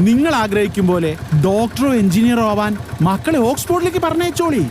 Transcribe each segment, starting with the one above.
നിങ്ങൾ ആഗ്രഹിക്കും പോലെ ഡോക്ടറോ എഞ്ചിനീയറോ ആവാൻ മക്കളെ ഓക്സ്ഫോർഡിലേക്ക് പറഞ്ഞയച്ചോളി.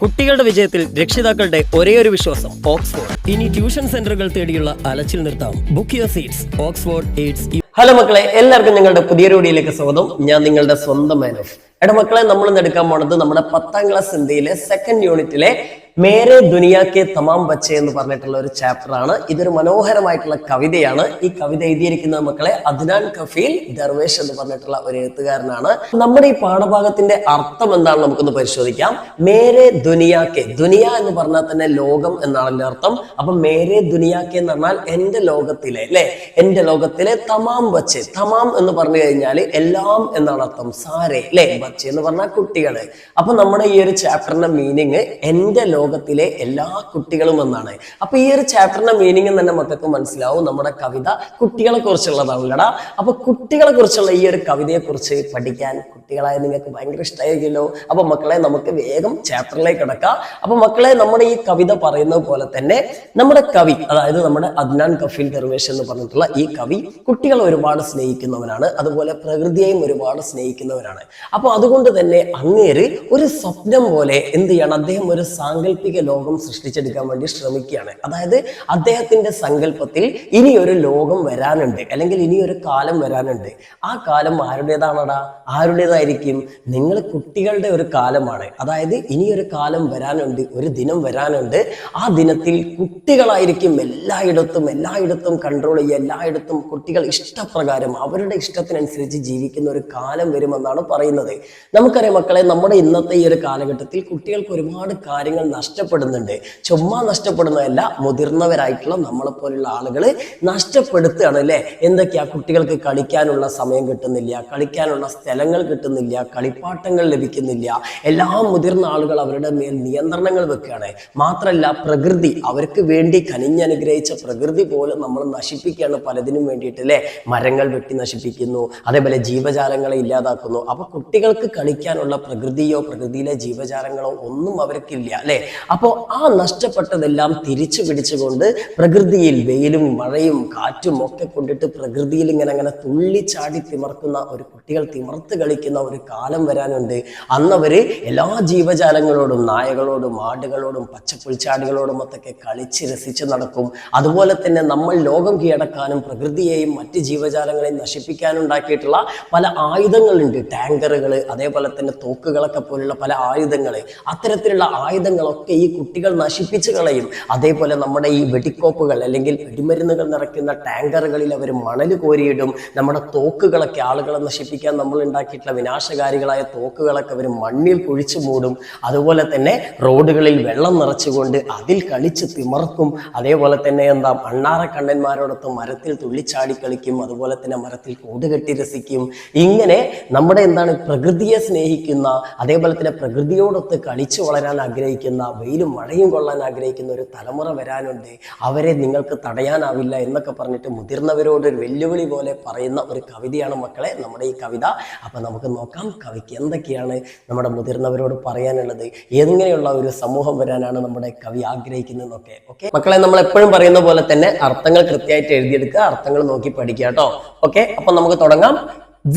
കുട്ടികളുടെ വിജയത്തിൽ രക്ഷിതാക്കളുടെ ഒരേ ഒരു വിശ്വാസം ഓക്സ്ഫോർഡ്. ഇനി ട്യൂഷൻ സെന്ററുകൾ തേടിയുള്ള അലച്ചിൽ നിർത്താം. Book your seats. Oxford AIDS. Hello മക്കളെ, എല്ലാവർക്കും ഞങ്ങളുടെ പുതിയ വീഡിയോയിലേക്ക് സ്വാഗതം. ഞാൻ നിങ്ങളുടെ സ്വന്തം മാനോഫ്. മക്കളെ, നമ്മൾ ഇന്ന് എടുക്കാൻ പോണത് നമ്മുടെ 10ാം ക്ലാസ് ഹിന്ദിയിലെ സെക്കൻഡ് യൂണിറ്റിലെ മേരെ ദുനിയാ കെ തമാം ബച്ചെ എന്ന് പറഞ്ഞിട്ടുള്ള ഒരു ചാപ്റ്റർ ആണ്. ഇതൊരു മനോഹരമായിട്ടുള്ള കവിതയാണ്. ഈ കവിത എഴുതിയിരിക്കുന്നത് മക്കളെ അദ്നാൻ കഫീൽ ദർവേഷ് എന്ന് പറഞ്ഞിട്ടുള്ള ഒരു എഴുത്തുകാരനാണ്. നമ്മുടെ ഈ പാഠഭാഗത്തിന്റെ അർത്ഥം എന്താണെന്ന് നമുക്കൊന്ന് പരിശോധിക്കാം. മേരെ ദുനിയാ കെ, ദുനിയ എന്ന് പറഞ്ഞാൽ തന്നെ ലോകം എന്നാണ് അതിന്റെ അർത്ഥം. അപ്പൊ മേരെ ദുനിയാ കെ എന്ന് പറഞ്ഞാൽ എന്റെ ലോകത്തിലെ, അല്ലെ, എന്റെ ലോകത്തിലെ തമാം ബച്ചെ. തമാം എന്ന് പറഞ്ഞു കഴിഞ്ഞാൽ എല്ലാം എന്നാണ് അർത്ഥം. സാരെ, അല്ലെ, ബച്ചെ എന്ന് പറഞ്ഞാൽ കുട്ടികള്. അപ്പൊ നമ്മുടെ ഈ ഒരു ചാപ്റ്ററിന്റെ മീനിങ് എന്റെ ലോകത്തിലെ എല്ലാ കുട്ടികളും എന്നാണ്. അപ്പൊ ഈ ഒരു ചാപ്റ്ററിന്റെ മീനിങ് തന്നെ മക്കൾക്ക് മനസ്സിലാവും. നമ്മുടെ കവിത കുട്ടികളെ കുറിച്ചുള്ളതാണല്ലടാ. അപ്പൊ കുട്ടികളെ കുറിച്ചുള്ള ഈ ഒരു കവിതയെ കുറിച്ച് പഠിക്കാൻ കുട്ടികളായ നിങ്ങൾക്ക് ഭയങ്കര ഇഷ്ടമായിരിക്കുമല്ലോ. അപ്പൊ മക്കളെ, നമുക്ക് വേഗം ചാപ്റ്ററിലേക്ക് കിടക്കാം. അപ്പൊ മക്കളെ, നമ്മുടെ ഈ കവിത പറയുന്നത് പോലെ തന്നെ നമ്മുടെ കവി, അതായത് നമ്മുടെ അദ്നാൻ കഫീൽ ദർവേഷ് എന്ന് പറഞ്ഞിട്ടുള്ള ഈ കവി കുട്ടികളെ ഒരുപാട് സ്നേഹിക്കുന്നവനാണ്. അതുപോലെ പ്രകൃതിയെയും ഒരുപാട് സ്നേഹിക്കുന്നവരാണ്. അപ്പൊ അതുകൊണ്ട് തന്നെ അങ്ങേര് ഒരു സ്വപ്നം പോലെ എന്ത് ചെയ്യണം, അദ്ദേഹം ഒരു സാങ്കല്പിക ലോകം സൃഷ്ടിച്ചെടുക്കാൻ വേണ്ടി ശ്രമിക്കുകയാണ്. അതായത് അദ്ദേഹത്തിന്റെ സങ്കല്പത്തിൽ ഇനി ഒരു ലോകം വരാനുണ്ട്, അല്ലെങ്കിൽ ഇനി ഒരു കാലം വരാനുണ്ട്. ആ കാലം ആരുടേതാണടാ? ആരുടേതായിരിക്കും? നിങ്ങൾ കുട്ടികളുടെ ഒരു കാലമാണ്. അതായത് ഇനി ഒരു കാലം വരാനുണ്ട്, ഒരു ദിനം വരാനുണ്ട്. ആ ദിനത്തിൽ കുട്ടികളായിരിക്കും എല്ലായിടത്തും കൺട്രോൾ ചെയ്യുക. എല്ലായിടത്തും കുട്ടികൾ ഇഷ്ടപ്രകാരം അവരുടെ ഇഷ്ടത്തിനനുസരിച്ച് ജീവിക്കുന്ന ഒരു കാലം വരുമെന്നാണ് പറയുന്നത്. നമുക്കറിയാം മക്കളെ, നമ്മുടെ ഇന്നത്തെ ഈ ഒരു കാലഘട്ടത്തിൽ കുട്ടികൾക്ക് ഒരുപാട് കാര്യങ്ങൾ നഷ്ടപ്പെടുന്നുണ്ട്. ചുമ്മാ നഷ്ടപ്പെടുന്നതല്ല, മുതിർന്നവരായിട്ടുള്ള നമ്മളെ പോലുള്ള ആളുകൾ നഷ്ടപ്പെടുത്തുകയാണ്, അല്ലെ? എന്തൊക്കെയാ? കുട്ടികൾക്ക് കളിക്കാനുള്ള സമയം കിട്ടുന്നില്ല, കളിക്കാനുള്ള സ്ഥലങ്ങൾ കിട്ടുന്നില്ല, കളിപ്പാട്ടങ്ങൾ ലഭിക്കുന്നില്ല. എല്ലാ മുതിർന്ന ആളുകൾ അവരുടെ മേൽ നിയന്ത്രണങ്ങൾ വെക്കുകയാണ്. മാത്രമല്ല, പ്രകൃതി, അവർക്ക് വേണ്ടി കനിഞ്ഞനുഗ്രഹിച്ച പ്രകൃതി പോലും നമ്മൾ നശിപ്പിക്കുകയാണ് പലതിനും വേണ്ടിയിട്ട്, അല്ലെ? മരങ്ങൾ വെട്ടി നശിപ്പിക്കുന്നു, അതേപോലെ ജീവജാലങ്ങളെ ഇല്ലാതാക്കുന്നു. അപ്പൊ കുട്ടികൾക്ക് കളിക്കാനുള്ള പ്രകൃതിയോ പ്രകൃതിയിലെ ജീവജാലങ്ങളോ ഒന്നും അവർക്കില്ല, അല്ലെ? അപ്പോ ആ നഷ്ടപ്പെട്ടതെല്ലാം തിരിച്ചു പിടിച്ചുകൊണ്ട് പ്രകൃതിയിൽ വെയിലും മഴയും കാറ്റും ഒക്കെ കൊണ്ടിട്ട് പ്രകൃതിയിൽ ഇങ്ങനെ തുള്ളിച്ചാടി തിമർക്കുന്ന ഒരു കുട്ടികൾ തിമർത്ത് കളിക്കുന്ന ഒരു കാലം വരാനുണ്ട്. അന്നവര് എല്ലാ ജീവജാലങ്ങളോടും, നായകളോടും, ആടുകളോടും, പച്ചപ്പുൽച്ചാടികളോടും ഒക്കെ കളിച്ച് രസിച്ച് നടക്കും. അതുപോലെ തന്നെ നമ്മൾ ലോകം കീഴടക്കാനും പ്രകൃതിയെയും മറ്റ് ജീവജാലങ്ങളെയും നശിപ്പിക്കാനും ഉണ്ടാക്കിയിട്ടുള്ള പല ആയുധങ്ങളുണ്ട്. ടാങ്കറുകൾ, അതേപോലെ തന്നെ തോക്കുകളൊക്കെ പോലുള്ള പല ആയുധങ്ങൾ. അത്തരത്തിലുള്ള ആയുധങ്ങളൊക്കെ ഈ കുട്ടികൾ നശിപ്പിച്ച് കളയും. അതേപോലെ നമ്മുടെ ഈ വെടിക്കോപ്പുകൾ അല്ലെങ്കിൽ വെടിമരുന്നുകൾ നിറയ്ക്കുന്ന ടാങ്കറുകളിൽ അവർ മണൽ കോരിയിടും. നമ്മുടെ തോക്കുകളൊക്കെ, ആളുകളെ നശിപ്പിക്കാൻ നമ്മൾ ഉണ്ടാക്കിയിട്ടുള്ള വിനാശകാരികളായ തോക്കുകളൊക്കെ അവർ മണ്ണിൽ കുഴിച്ചു മൂടും. അതുപോലെ തന്നെ റോഡുകളിൽ വെള്ളം നിറച്ചുകൊണ്ട് അതിൽ കളിച്ച് തിമർക്കും. അതേപോലെ തന്നെ അണ്ണാറക്കണ്ണന്മാരോടൊത്ത് മരത്തിൽ തുള്ളിച്ചാടി കളിക്കും. അതുപോലെ തന്നെ മരത്തിൽ കൂടുകെട്ടി രസിക്കും. ഇങ്ങനെ നമ്മുടെ പ്രകൃതിയെ സ്നേഹിക്കുന്ന, അതേപോലെ തന്നെ പ്രകൃതിയോടൊത്ത് കളിച്ചു വളരാൻ ആഗ്രഹിക്കുന്ന, വെയിലും മഴയും കൊള്ളാൻ ആഗ്രഹിക്കുന്ന ഒരു തലമുറ വരാനുണ്ട്. അവരെ നിങ്ങൾക്ക് തടയാനാവില്ല എന്നൊക്കെ പറഞ്ഞിട്ട് മുതിർന്നവരോട് ഒരു വെല്ലുവിളി പോലെ പറയുന്ന ഒരു കവിതയാണ് മക്കളെ നമ്മുടെ ഈ കവിത. അപ്പൊ നമുക്ക് നോക്കാം കവിക്ക് എന്തൊക്കെയാണ് നമ്മുടെ മുതിർന്നവരോട് പറയാനുള്ളത്, എങ്ങനെയുള്ള ഒരു സമൂഹം വരാനാണ് നമ്മുടെ കവി ആഗ്രഹിക്കുന്നതെന്നൊക്കെ. ഓക്കെ മക്കളെ, നമ്മൾ എപ്പോഴും പറയുന്ന പോലെ തന്നെ അർത്ഥങ്ങൾ കൃത്യമായിട്ട് എഴുതിയെടുക്കുക, അർത്ഥങ്ങൾ നോക്കി പഠിക്കുക കേട്ടോ. ഓക്കെ, അപ്പൊ നമുക്ക് തുടങ്ങാം.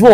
വോ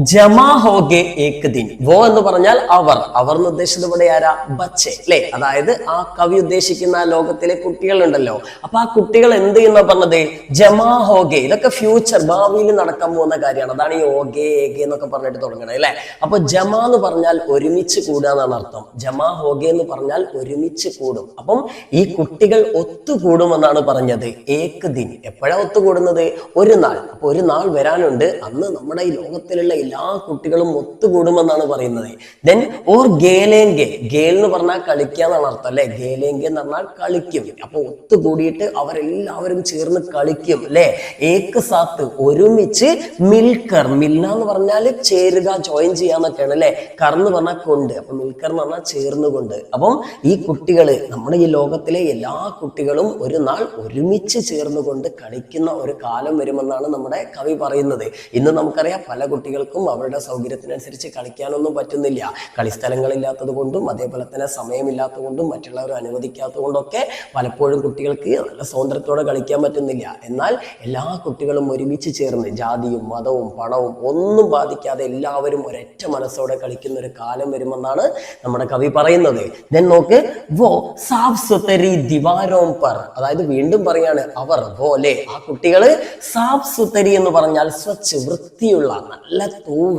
ജമാ ഹോഗെ ഏക് ദിൻ. വോ എന്ന് പറഞ്ഞാൽ അവർ, അവർ എന്ന് ഉദ്ദേശിച്ചത് ഇവിടെ ആരാ? ബച്ചെ, അല്ലെ? അതായത് ആ കവി ഉദ്ദേശിക്കുന്ന ആ ലോകത്തിലെ കുട്ടികളുണ്ടല്ലോ. അപ്പൊ ആ കുട്ടികൾ എന്ത് ചെയ്യുന്ന പറഞ്ഞത്? ജമാ ഹോഗെ. ഇതൊക്കെ ഫ്യൂച്ചർ, ഭാവിയിൽ നടക്കാൻ പോകുന്ന കാര്യമാണ്. അതാണ് ഈ ഓഗെ ഏകെ എന്നൊക്കെ പറഞ്ഞിട്ട് തുടങ്ങണത്, അല്ലെ? അപ്പൊ ജമാ എന്ന് പറഞ്ഞാൽ ഒരുമിച്ച് കൂടുക എന്നാണ് അർത്ഥം. ജമാ ഹോഗെ എന്ന് പറഞ്ഞാൽ ഒരുമിച്ച് കൂടും. അപ്പം ഈ കുട്ടികൾ ഒത്തുകൂടുമെന്നാണ് പറഞ്ഞത്. ഏക് ദിൻ, എപ്പോഴാ ഒത്തുകൂടുന്നത്? ഒരു നാൾ. അപ്പൊ ഒരു നാൾ വരാനുണ്ട്, അന്ന് നമ്മുടെ ഈ ലോകത്തിലുള്ള എല്ലാ കുട്ടികളും ഒത്തുകൂടുമെന്നാണ് പറയുന്നത്. Then or ഗേലേങ്കെ. ഗേൽ എന്ന് പറഞ്ഞാൽ കളിക്കുക എന്നാണ് അർത്ഥം, അല്ലെ? ഗേലേങ്കെ എന്ന് പറഞ്ഞാൽ കളിക്കും. അപ്പൊ ഒത്തുകൂടിയിട്ട് അവരെല്ലാവരും ചേർന്ന് കളിക്കും, അല്ലെ? ഏക്ക് സാത്ത്, ഒരുമിച്ച്. മിൽക്കർ, മില്ല എന്ന് പറഞ്ഞാൽ ചേരുക, ജോയിൻ ചെയ്യാന്നൊക്കെയാണ്, അല്ലെ? കർ എന്ന് പറഞ്ഞാൽ കൊണ്ട്. അപ്പൊ മിൽക്കർ എന്ന് പറഞ്ഞാൽ ചേർന്നുകൊണ്ട്. അപ്പം ഈ കുട്ടികള്, നമ്മുടെ ഈ ലോകത്തിലെ എല്ലാ കുട്ടികളും ഒരു നാൾ ഒരുമിച്ച് ചേർന്നുകൊണ്ട് കളിക്കുന്ന ഒരു കാലം വരുമെന്നാണ് നമ്മുടെ കവി പറയുന്നത്. ഇന്ന് നമുക്കറിയാം പല കുട്ടികൾക്കും അവരുടെ സൗകര്യത്തിനനുസരിച്ച് കളിക്കാനൊന്നും പറ്റുന്നില്ല. കളിസ്ഥലങ്ങളില്ലാത്തത് കൊണ്ടും അതേപോലെ തന്നെ സമയമില്ലാത്തത് കൊണ്ടും മറ്റുള്ളവർ അനുവദിക്കാത്തത് കൊണ്ടൊക്കെ പലപ്പോഴും കുട്ടികൾക്ക് നല്ല സ്വാതന്ത്ര്യത്തോടെ കളിക്കാൻ പറ്റുന്നില്ല. എന്നാൽ എല്ലാ കുട്ടികളും ഒരുമിച്ച് ചേർന്ന് ജാതിയും മതവും പണവും ഒന്നും ബാധിക്കാതെ എല്ലാവരും ഒരൊറ്റ മനസ്സോടെ കളിക്കുന്ന ഒരു കാലം വരുമെന്നാണ് നമ്മുടെ കവി പറയുന്നത്. ദെൻ നോക്ക്, വോ സാഫ് സുതരി ദിവാരോം പർ, അതായത് വീണ്ടും പറയാണ് അവർ പോലെ, ആ കുട്ടികള് സാഫ് സുതരി എന്ന് പറഞ്ഞാൽ സ്വച്ഛ്, വൃത്തിയുള്ള, നല്ല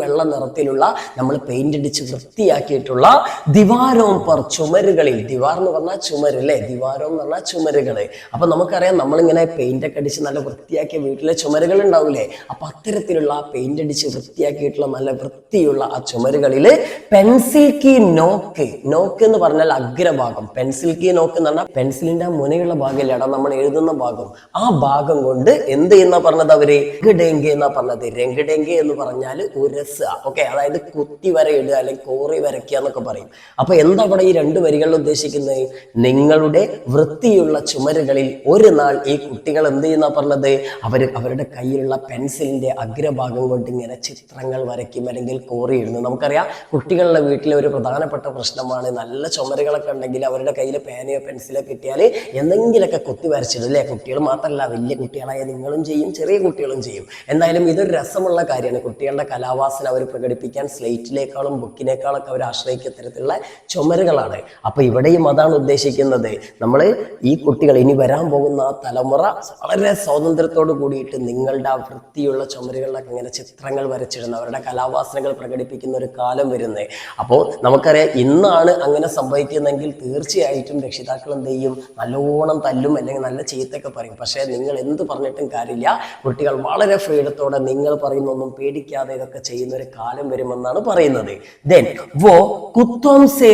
വെള്ള നിറത്തിലുള്ള, നമ്മൾ പെയിന്റ് അടിച്ച് വൃത്തിയാക്കിയിട്ടുള്ള ദിവാരോം പർ, ചുമരുകളിൽ, ദിവാർ എന്ന് പറഞ്ഞാൽ ചുമര് അല്ലെ, ദിവാരോം എന്ന് പറഞ്ഞാൽ ചുമരുകള്. അപ്പൊ നമുക്കറിയാം നമ്മളിങ്ങനെ പെയിന്റ് ഒക്കെ അടിച്ച് നല്ല വൃത്തിയാക്കിയ വീട്ടിലെ ചുമരുകൾ ഉണ്ടാവില്ലേ, അപ്പൊ അത്തരത്തിലുള്ള പെയിന്റ് അടിച്ച് വൃത്തിയാക്കിയിട്ടുള്ള നല്ല വൃത്തിയുള്ള ആ ചുമരുകളില് പെൻസിൽ കീ നോക്ക്, നോക്ക് എന്ന് പറഞ്ഞാൽ അഗ്രഭാഗം, പെൻസിൽ കീ നോക്ക് എന്ന് പറഞ്ഞാൽ പെൻസിലിന്റെ മുനയുള്ള ഭാഗമില്ല, നമ്മൾ എഴുതുന്ന ഭാഗം, ആ ഭാഗം കൊണ്ട് എന്ത് ചെയ്യുന്ന പറഞ്ഞത് അവര് രംഗഡേങ്കെ എന്നാ പറഞ്ഞത്. രംഗഡേങ്കെ എന്ന് പറഞ്ഞാൽ ഉരസുക, ഓക്കെ, അതായത് കുത്തി വര ഇടുക അല്ലെങ്കിൽ കോറി വരയ്ക്കുക എന്നൊക്കെ പറയും. അപ്പൊ എന്താ ഇവിടെ ഈ രണ്ട് വരികളിൽ ഉദ്ദേശിക്കുന്നത്? നിങ്ങളുടെ വൃത്തിയുള്ള ചുമരുകളിൽ ഒരു നാൾ ഈ കുട്ടികൾ എന്ത് ചെയ്യുന്ന പറഞ്ഞത്, അവരുടെ കയ്യിലുള്ള പെൻസിലിന്റെ അഗ്രഭാഗം കൊണ്ട് ഇങ്ങനെ ചിത്രങ്ങൾ വരയ്ക്കും അല്ലെങ്കിൽ കോറി ഇടുന്നു. നമുക്കറിയാം കുട്ടികളുടെ വീട്ടിലെ ഒരു പ്രധാനപ്പെട്ട പ്രശ്നമാണ്, നല്ല ചുമരുകളൊക്കെ ഉണ്ടെങ്കിൽ അവരുടെ കയ്യിൽ പേനയോ പെൻസിലോ കിട്ടിയാൽ എന്തെങ്കിലുമൊക്കെ കുത്തി വരച്ചിടും അല്ലേ. കുട്ടികൾ മാത്രമല്ല, വലിയ കുട്ടികളായ നിങ്ങളും ചെയ്യും, ചെറിയ കുട്ടികളും ചെയ്യും. എന്തായാലും ഇതൊരു രസമുള്ള കാര്യമാണ്. കുട്ടികളുടെ കലാവാസന അവർ പ്രകടിപ്പിക്കാൻ സ്ലേറ്റിനേക്കാളും ബുക്കിനേക്കാളൊക്കെ അവർ ആശ്രയിക്കുന്ന തരത്തിലുള്ള ചുമരുകളാണ്. അപ്പൊ ഇവിടെയും അതാണ് ഉദ്ദേശിക്കുന്നത്. നമ്മൾ ഈ കുട്ടികൾ ഇനി വരാൻ പോകുന്ന ആ തലമുറ വളരെ സ്വാതന്ത്ര്യത്തോട് കൂടിയിട്ട് നിങ്ങളുടെ ആ വൃത്തിയുള്ള ചുമരുകളിലൊക്കെ ഇങ്ങനെ ചിത്രങ്ങൾ വരച്ചിടുന്ന അവരുടെ കലാവാസനകൾ പ്രകടിപ്പിക്കുന്ന ഒരു കാലം വരുന്നത്. അപ്പോൾ നമുക്കറിയാം ഇന്നാണ് അങ്ങനെ സംഭവിക്കുന്നതെങ്കിൽ തീർച്ചയായിട്ടും രക്ഷിതാക്കൾ എന്ത് ചെയ്യും, നല്ലോണം തല്ലും അല്ലെങ്കിൽ നല്ല ചീത്തൊക്കെ പറയും. പക്ഷേ നിങ്ങൾ എന്ത് പറഞ്ഞിട്ടും കാര്യമില്ല, കുട്ടികൾ വളരെ ഫ്രീഡത്തോടെ നിങ്ങൾ പറയുന്നൊന്നും പേടിക്കാതെ ഇതൊക്കെ ചെയ്യുന്ന ഒരു കാലം വരുമെന്നാണ് പറയുന്നത്. ദെൻ വോ കുത്തോം സേ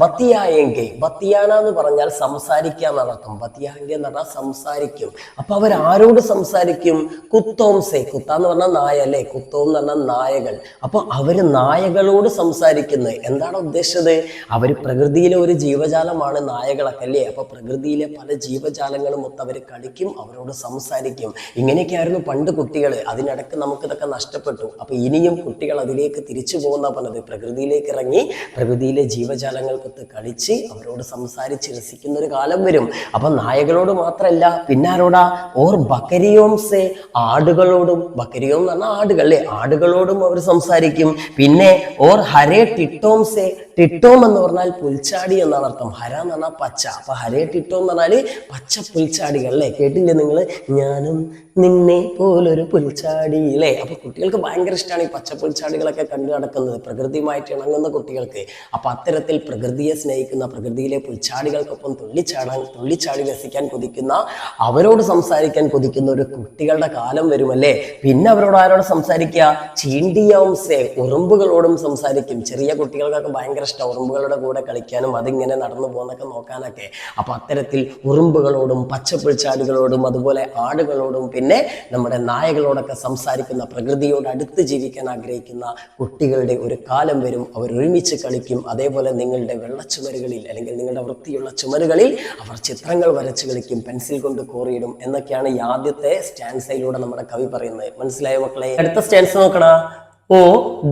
ബത്തിയായെങ്കെ, ബത്തിയാന എന്ന് പറഞ്ഞാൽ സംസാരിക്കുക എന്നാണ് അർത്ഥം. ബത്തിയായെങ്കെ എന്ന് പറഞ്ഞാൽ സംസാരിക്കും. അപ്പൊ അവർ ആരോട് സംസാരിക്കും? കുത്തോം സേ, കുത്താന്ന് പറഞ്ഞാൽ നായ അല്ലേ, കുത്തോം എന്ന് പറഞ്ഞാൽ നായകൾ. അപ്പൊ അവര് നായകളോട് സംസാരിക്കുന്നത് എന്താണ് ഉദ്ദേശിച്ചത്? അവർ പ്രകൃതിയിലെ ഒരു ജീവജാലമാണ് നായകളൊക്കെ അല്ലേ. അപ്പൊ പ്രകൃതിയിലെ പല ജീവജാലങ്ങളും മൊത്തം അവർ കളിക്കും, അവരോട് സംസാരിക്കും. ഇങ്ങനെയൊക്കെയായിരുന്നു പണ്ട് കുട്ടികൾ. അതിനിടക്ക് നമുക്കിതൊക്കെ നഷ്ടപ്പെട്ടു. അപ്പൊ ഇനിയും കുട്ടികൾ അതിലേക്ക് തിരിച്ചു പോകുന്ന പറഞ്ഞത്, പ്രകൃതിയിലേക്ക് ഇറങ്ങി പ്രകൃതിയിലെ ജീവജാലങ്ങൾക്കൊത്ത് കളിച്ച് അവരോട് സംസാരിച്ച് രസിക്കുന്ന ഒരു കാലം വരും. അപ്പൊ നായകളോട് മാത്രമല്ല, പിന്നെ ആരോടാ? ഓർ ബക്കരിയോം സേ, ആടുകളോടും, ബക്കരിയോം എന്ന് പറഞ്ഞാൽ ആടുകൾ അല്ലേ, ആടുകളോടും അവർ സംസാരിക്കും. പിന്നെ ഓർ ഹരേ ടിട്ടോം സേ, ടിട്ടോം എന്ന് പറഞ്ഞാൽ പുൽച്ചാടി എന്നാണ് അർത്ഥം. ഹര എന്ന് പറഞ്ഞാൽ പച്ച. അപ്പൊ ഹരേ ടിട്ടോം എന്ന് പറഞ്ഞാല് പച്ച പുൽച്ചാടികൾ അല്ലേ. കേട്ടില്ലേ നിങ്ങൾ? ഞാനും നിന്നെ പോലൊരു പുൽച്ചാടി അല്ലേ. അപ്പൊ കുട്ടികൾക്ക് ഭയങ്കര ഇഷ്ടമാണ് ഈ പച്ച പുൽച്ചാടികളൊക്കെ കണ്ടു നടക്കുന്നത്, പ്രകൃതിയുമായിട്ട് ഇണങ്ങുന്ന കുട്ടികൾക്ക്. അപ്പൊ അത്തരത്തിൽ പ്രകൃതിയെ സ്നേഹിക്കുന്ന, പ്രകൃതിയിലെ പുൽച്ചാടികൾക്കൊപ്പം തുള്ളിച്ചാടി രസിക്കാൻ കൊതിക്കുന്ന, അവരോട് സംസാരിക്കാൻ കൊതിക്കുന്ന ഒരു കുട്ടികളുടെ കാലം വരുമല്ലേ. പിന്നെ അവരോട് ആരോട് സംസാരിക്കുക? ചീണ്ടിയാവും സേ, ഉറുമ്പുകളോടും സംസാരിക്കും. ചെറിയ കുട്ടികൾക്കൊക്കെ ഭയങ്കര ഇഷ്ടം ഉറുമ്പുകളുടെ കൂടെ കളിക്കാനും അതിങ്ങനെ നടന്നു പോകുന്നൊക്കെ നോക്കാനൊക്കെ. അപ്പൊ അത്തരത്തിൽ ഉറുമ്പുകളോടും പച്ചപ്പുൽച്ചാടികളോടും അതുപോലെ ആടുകളോടും പിന്നെ നമ്മുടെ നായകളോടൊക്കെ സംസാരിക്കുന്ന, പ്രകൃതിയോട് അടുത്ത് ജീവിക്കാൻ ആഗ്രഹിക്കുന്ന കുട്ടികളുടെ ഒരു കാലം വരും. അവർ ഒരുമിച്ച് കളിക്കും. അതേപോലെ നിങ്ങളുടെ വെള്ളച്ചുമരുകളിൽ അല്ലെങ്കിൽ നിങ്ങളുടെ വൃത്തിയുള്ള ചുമരുകളിൽ അവർ ചിത്രങ്ങൾ വരച്ച് കളിക്കും, പെൻസിൽ കൊണ്ട് കോറിയിടും എന്നൊക്കെയാണ് ഈ ആദ്യത്തെ സ്റ്റാൻസയിലൂടെ നമ്മുടെ കവി പറയുന്നത്. മനസ്സിലായോ മക്കളെ? അടുത്ത സ്റ്റാൻസ് നോക്കണ. ഓ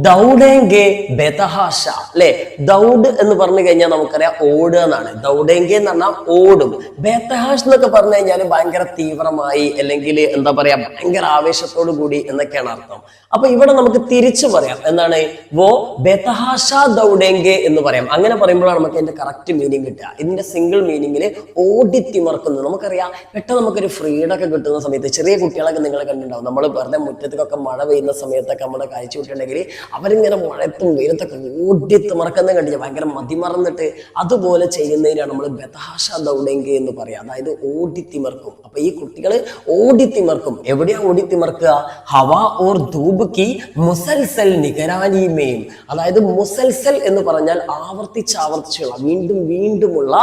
ദൗഡേങ്കെ ബെതഹാഷ അല്ലെ. ദൗഡ് എന്ന് പറഞ്ഞു കഴിഞ്ഞാൽ നമുക്കറിയാം ഓടുക എന്നാണ്. ദൗഡേങ്കെ എന്ന് പറഞ്ഞാൽ ഓടും. ബെതഹാഷ് എന്നൊക്കെ പറഞ്ഞു കഴിഞ്ഞാൽ ഭയങ്കര തീവ്രമായി അല്ലെങ്കിൽ എന്താ പറയാ ഭയങ്കര ആവേശത്തോടു കൂടി എന്നൊക്കെയാണ് അർത്ഥം. അപ്പൊ ഇവിടെ നമുക്ക് തിരിച്ചു പറയാം. എന്താണ്? വോ ബെതഹാഷ ദൗഡേങ്കെ എന്ന് പറയാം. അങ്ങനെ പറയുമ്പോഴാണ് നമുക്ക് അതിന്റെ കറക്റ്റ് മീനിങ് കിട്ടുക. ഇതിന്റെ സിംഗിൾ മീനിങ്ങിൽ ഓടിത്തിമർക്കുന്നത്. നമുക്കറിയാം പെട്ടെന്ന് നമുക്കൊരു ഫ്രീഡം ഒക്കെ കിട്ടുന്ന സമയത്ത് ചെറിയ കുട്ടികളൊക്കെ നിങ്ങൾ കണ്ടിട്ടുണ്ടാവും. നമ്മൾ വെറുതെ മുറ്റത്തൊക്കെ മഴ പെയ്യുന്ന സമയത്തൊക്കെ നമ്മുടെ കാഴ്ച ണ്ടെങ്കിൽ അവരിങ്ങനെ മഴത്തും വെയിലത്തൊക്കെ ഓടിത്തിമറക്കുന്ന കണ്ടില്ല, ഭയങ്കര മതിമറന്നിട്ട് അതുപോലെ ചെയ്യുന്നതിനാണ് നമ്മൾ ബെതഹാഷ ദൗഡേങ്കെ എന്ന് പറയാം. അതായത് ഓടിത്തിമർക്കും. അപ്പൊ ഈ കുട്ടികൾ ഓടിത്തിമർക്കും. എവിടെയാ ഓടിത്തിമർക്കുക? ഹവാ ഓർ ധൂബ് കി മുസൽസൽ നിഗരാനിമേയും. അതായത് മുസൽസൽ എന്ന് പറഞ്ഞാൽ ആവർത്തിച്ചുള്ള വീണ്ടും വീണ്ടുമുള്ള,